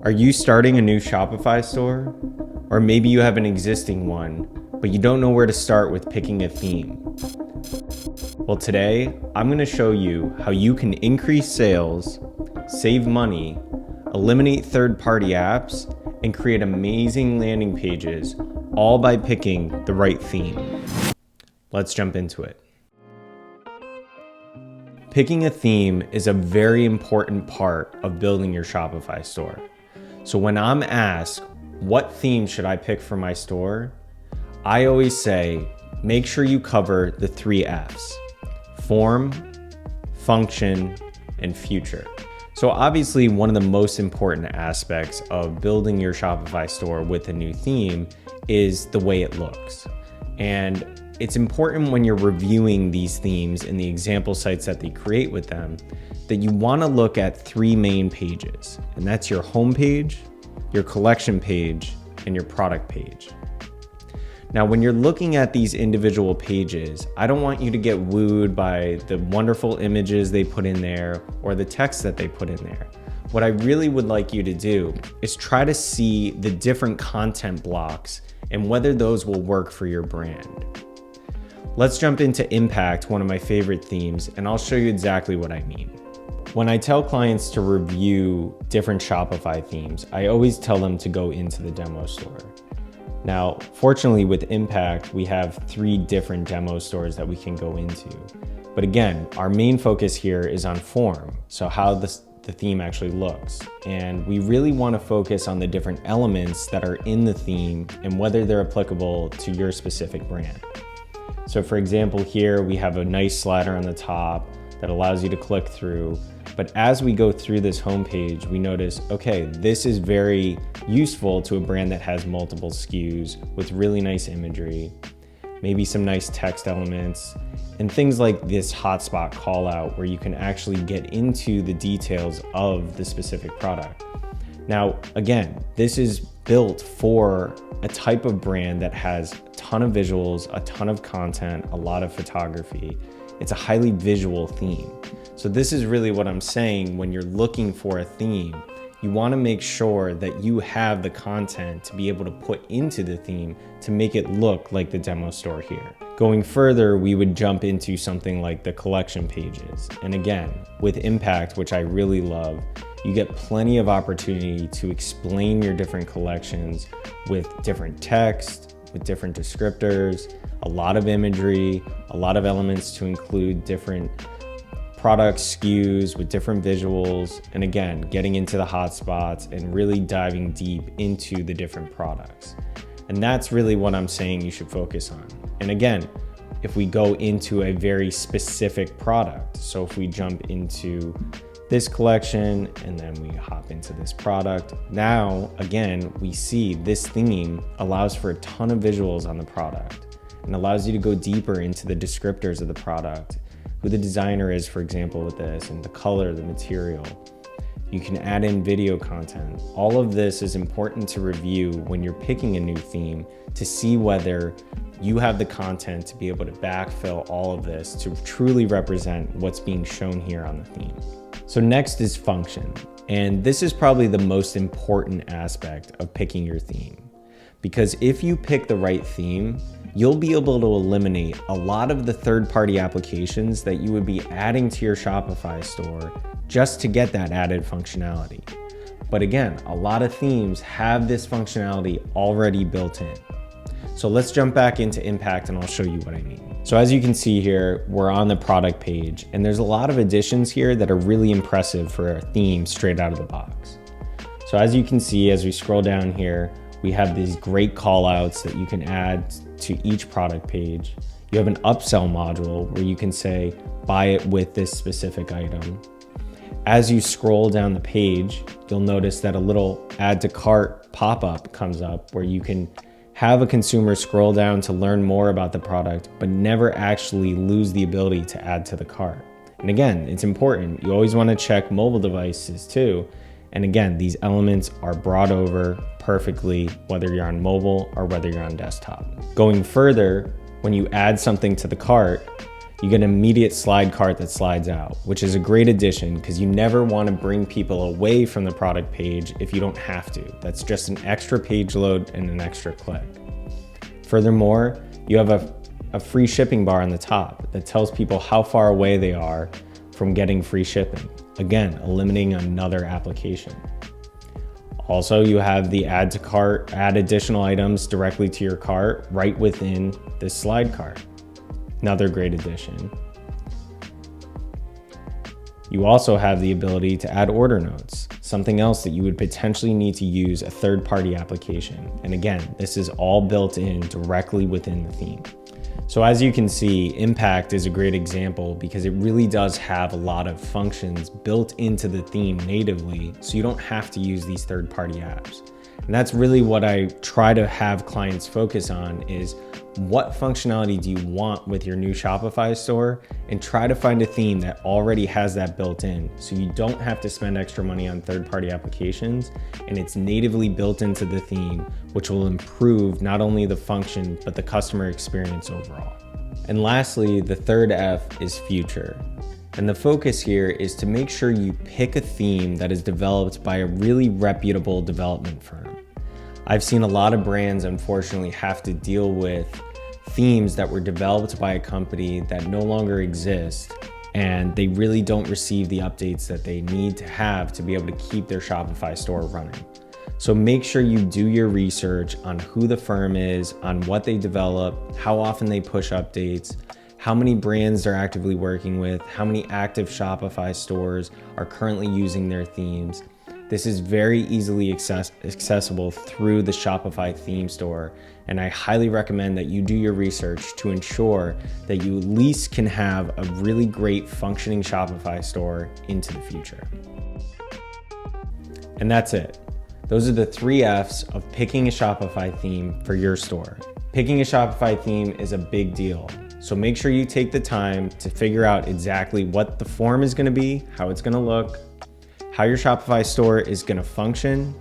Are you starting a new Shopify store? Or maybe you have an existing one, but you don't know where to start with picking a theme. Well, today, I'm going to show you how you can increase sales, save money, eliminate third-party apps, and create amazing landing pages, all by picking the right theme. Let's jump into it. Picking a theme is a very important part of building your Shopify store. So when I'm asked, what theme should I pick for my store? I always say, make sure you cover the 3 F's: form, function, and future. So obviously one of the most important aspects of building your Shopify store with a new theme is the way it looks. And it's important when you're reviewing these themes in the example sites that they create with them, that you want to look at 3 main pages, and that's your home page, your collection page, and your product page. Now, when you're looking at these individual pages, I don't want you to get wooed by the wonderful images they put in there or the text that they put in there. What I really would like you to do is try to see the different content blocks and whether those will work for your brand. Let's jump into Impact, one of my favorite themes, and I'll show you exactly what I mean. When I tell clients to review different Shopify themes, I always tell them to go into the demo store. Now, fortunately with Impact, we have 3 different demo stores that we can go into. But again, our main focus here is on form, so how the theme actually looks. And we really want to focus on the different elements that are in the theme and whether they're applicable to your specific brand. So for example, here we have a nice slider on the top that allows you to click through. But as we go through this homepage, we notice, okay, this is very useful to a brand that has multiple SKUs with really nice imagery, maybe some nice text elements, and things like this hotspot call out where you can actually get into the details of the specific product. Now, again, this is built for a type of brand that has a ton of visuals, a ton of content, a lot of photography. It's a highly visual theme. So this is really what I'm saying when you're looking for a theme. You want to make sure that you have the content to be able to put into the theme to make it look like the demo store here. Going further, we would jump into something like the collection pages. And again, with Impact, which I really love, you get plenty of opportunity to explain your different collections with different text, with different descriptors, a lot of imagery, a lot of elements to include different product SKUs with different visuals, and again, getting into the hotspots and really diving deep into the different products. And that's really what I'm saying you should focus on. And again, if we go into a very specific product, so if we jump into this collection and then we hop into this product, now again, we see this theme allows for a ton of visuals on the product and allows you to go deeper into the descriptors of the product, who the designer is, for example, with this, and the color, the material. You can add in video content. All of this is important to review when you're picking a new theme to see whether you have the content to be able to backfill all of this to truly represent what's being shown here on the theme. So next is function. And this is probably the most important aspect of picking your theme. Because if you pick the right theme, you'll be able to eliminate a lot of the third-party applications that you would be adding to your Shopify store just to get that added functionality. But again, a lot of themes have this functionality already built in. So let's jump back into Impact and I'll show you what I mean. So as you can see here, we're on the product page and there's a lot of additions here that are really impressive for a theme straight out of the box. So as you can see, as we scroll down here, we have these great call outs that you can add to each product page. You have an upsell module where you can say, buy it with this specific item. As you scroll down the page, you'll notice that a little add to cart pop-up comes up where you can have a consumer scroll down to learn more about the product, but never actually lose the ability to add to the cart. And again, it's important. You always want to check mobile devices too. And again, these elements are brought over perfectly, whether you're on mobile or whether you're on desktop. Going further, when you add something to the cart, You get an immediate slide cart that slides out, which is a great addition because you never want to bring people away from the product page if you don't have to. That's just an extra page load and an extra click. Furthermore, you have a free shipping bar on the top that tells people how far away they are from getting free shipping. Again, eliminating another application. Also, you have the add to cart, add additional items directly to your cart right within this slide cart. Another great addition. You also have the ability to add order notes, something else that you would potentially need to use a third-party application. And again, this is all built in directly within the theme. So as you can see, Impact is a great example because it really does have a lot of functions built into the theme natively, so you don't have to use these third-party apps. And that's really what I try to have clients focus on is what functionality do you want with your new Shopify store, and try to find a theme that already has that built in so you don't have to spend extra money on third-party applications and it's natively built into the theme, which will improve not only the function but the customer experience overall. And lastly, the third F is future. And the focus here is to make sure you pick a theme that is developed by a really reputable development firm. I've seen a lot of brands unfortunately have to deal with themes that were developed by a company that no longer exist, and they really don't receive the updates that they need to have to be able to keep their Shopify store running. So make sure you do your research on who the firm is, on what they develop, how often they push updates, how many brands they're actively working with, how many active Shopify stores are currently using their themes. This is very easily accessible through the Shopify theme store, and I highly recommend that you do your research to ensure that you at least can have a really great functioning Shopify store into the future. And that's it. Those are the 3 F's of picking a Shopify theme for your store. Picking a Shopify theme is a big deal, so make sure you take the time to figure out exactly what the form is going to be, how it's going to look, how your Shopify store is going to function,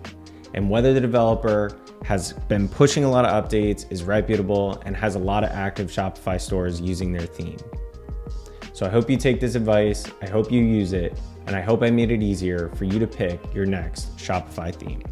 and whether the developer has been pushing a lot of updates, is reputable, and has a lot of active Shopify stores using their theme. So I hope you take this advice, I hope you use it, and I hope I made it easier for you to pick your next Shopify theme.